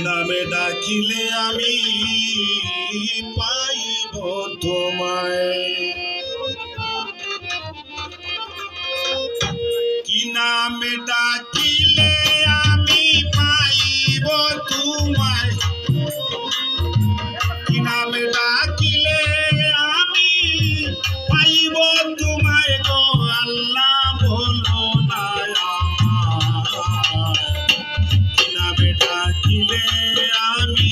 নামে ডাকিলে আমি পাইব তোমায়, কি নামে ডাকিলে আমি পাইব তোমায়, কি নামে ডাকিলে আমি পাইব তোমায় গো আল্লাহ বলো না আমায়, কি নামে ডাকিলে আমি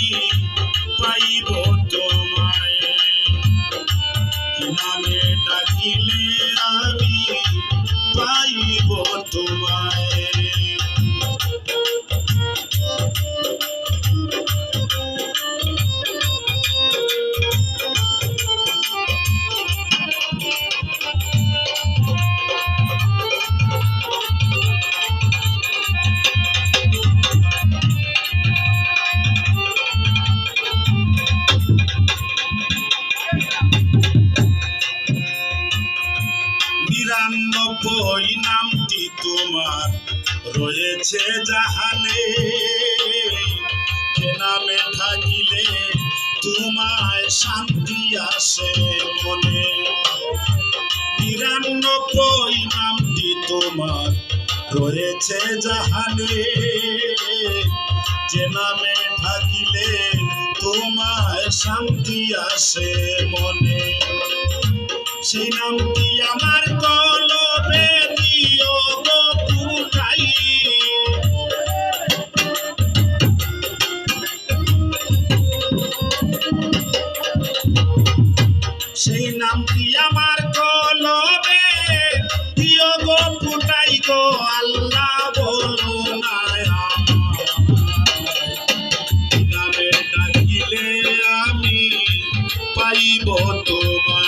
পাইব তোমায়, কি নামে ডাকিলে আমি পাইব তোমায়। নিরানব্বই নামটি তোমার রয়েছে জাহানে, যে নামে থাকিলে তোমায় শান্তি আসে মনে, নিরানব্বই নামটি তোমার রয়েছে জাহানে, যে নামে থাকিলে তোমায় শান্তি আসে মনে, সেই নামটি আমার কলবে দিও গো ফুটাই, সেই নামটি আমার কলবে দিও গো ফুটাই গো আল্লাহ বলো না আমায়, নামে ডাকিলে আমি পাইব তোমায়।